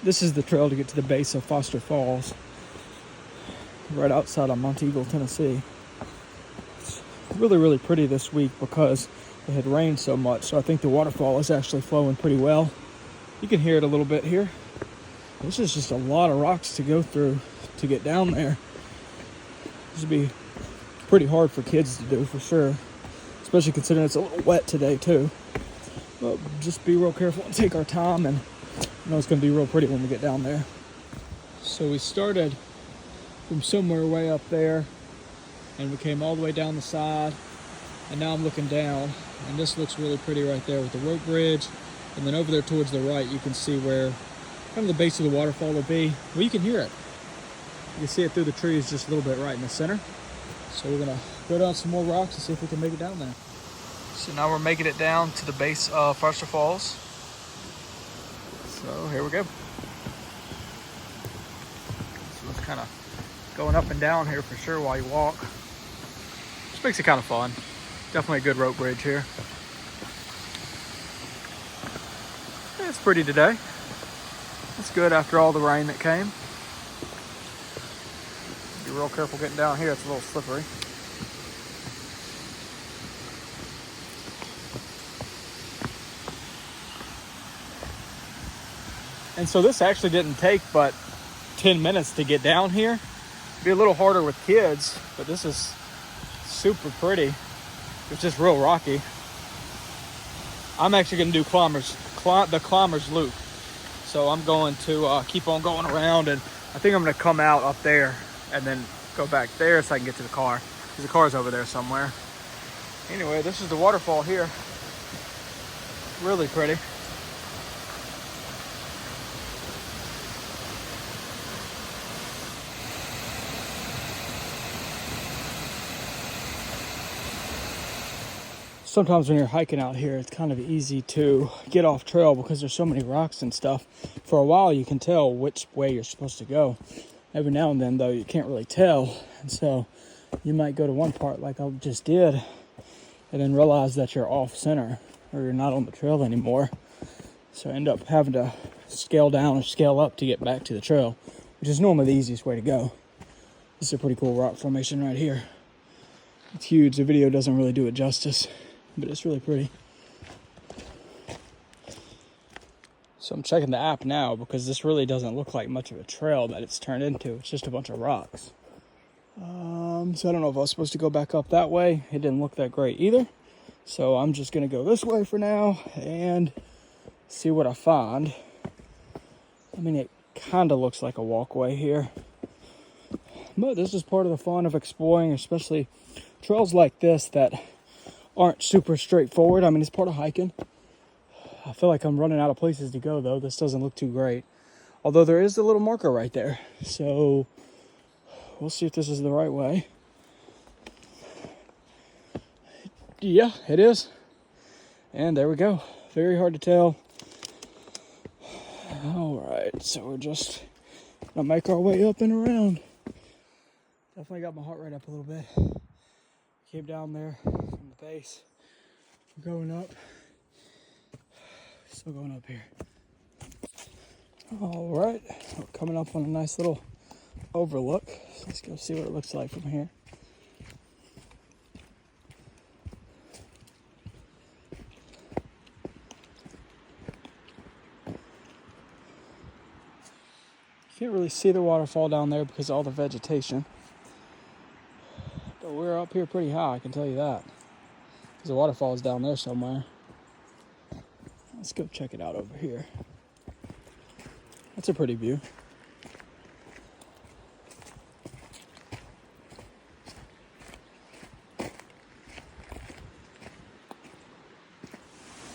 This is the trail to get to the base of Foster Falls, right outside of Monteagle, Tennessee. It's really, really pretty this week because it had rained so much, so I think the waterfall is actually flowing pretty well. You can hear it a little bit here. This is just a lot of rocks to go through to get down there. This would be pretty hard for kids to do, for sure, especially considering it's a little wet today too. But just be real careful and take our time, and I know it's going to be real pretty when we get down there. So we started from somewhere way up there, and we came all the way down the side, and now I'm looking down, and this looks really pretty right there with the rope bridge. And then over there towards the right, you can see where kind of the base of the waterfall will be. Well, you can hear it. You can see it through the trees just a little bit right in the center. So we're gonna go down some more rocks and see if we can make it down there. So now we're making it down to the base of Foster Falls. So here we go. So it's kind of going up and down here for sure while you walk. Which makes it kind of fun. Definitely a good rope bridge here. Yeah, it's pretty today. It's good after all the rain that came. Be real careful getting down here, it's a little slippery. And so this actually didn't take but 10 minutes to get down here. It'd be a little harder with kids, but this is super pretty. It's just real rocky. I'm actually gonna do the climbers loop. So I'm going to keep on going around, and I think I'm gonna come out up there and then go back there so I can get to the car, because the car's over there somewhere. Anyway, this is the waterfall here. Really pretty. Sometimes when you're hiking out here, it's kind of easy to get off trail because there's so many rocks and stuff. For a while, you can tell which way you're supposed to go. Every now and then, though, you can't really tell. And so you might go to one part like I just did and then realize that you're off center or you're not on the trail anymore. So I end up having to scale down or scale up to get back to the trail, which is normally the easiest way to go. This is a pretty cool rock formation right here. It's huge. The video doesn't really do it justice, but it's really pretty. So I'm checking the app now because this really doesn't look like much of a trail that it's turned into. It's just a bunch of rocks. So I don't know if I was supposed to go back up that way. It didn't look that great either. So I'm just gonna go this way for now and see what I find. I mean, it kind of looks like a walkway here. But this is part of the fun of exploring, especially trails like this that aren't super straightforward. I mean, it's part of hiking. I feel like I'm running out of places to go, though. This doesn't look too great. Although there is a little marker right there. So we'll see if this is the right way. Yeah, it is. And there we go. Very hard to tell. All right, so we're just gonna make our way up and around. Definitely got my heart rate up a little bit. Came down there from the base. Going up. Still going up here. All right, we're coming up on a nice little overlook. So let's go see what it looks like from here. You can't really see the waterfall down there because of all the vegetation. But we're up here pretty high, I can tell you that. Because the waterfall is down there somewhere. Let's go check it out over here. That's a pretty view.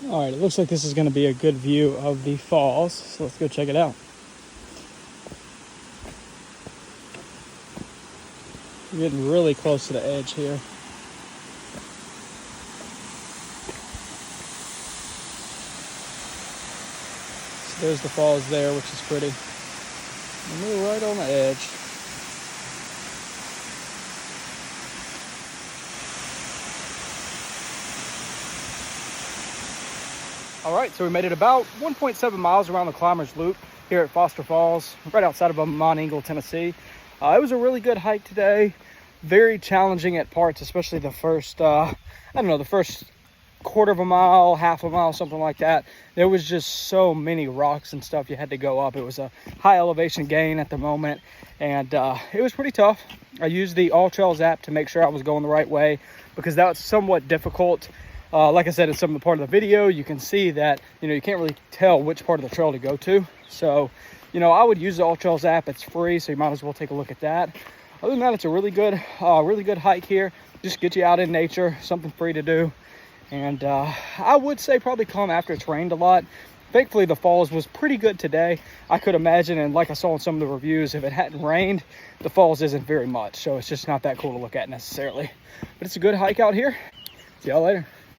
All right, it looks like this is going to be a good view of the falls, so let's go check it out. We're getting really close to the edge here. So there's the falls there, which is pretty. And we're right on the edge. All right, so we made it about 1.7 miles around the Climbers Loop here at Foster Falls, right outside of Monteagle, Tennessee. It was a really good hike today. Very challenging at parts, especially the first, the first quarter of a mile, half a mile, something like that. There was just so many rocks and stuff you had to go up. It was a high elevation gain at the moment, and it was pretty tough. I used the All Trails app to make sure I was going the right way, because that was somewhat difficult. Like I said, in some of the part of the video, you can see that, you can't really tell which part of the trail to go to. So, I would use the All Trails app. It's free, so you might as well take a look at that. Other than that, it's a really good hike here. Just get you out in nature, something free to do. And I would say probably come after it's rained a lot. Thankfully, the falls was pretty good today. I could imagine, and like I saw in some of the reviews, if it hadn't rained, the falls isn't very much. So it's just not that cool to look at necessarily. But it's a good hike out here. See y'all later.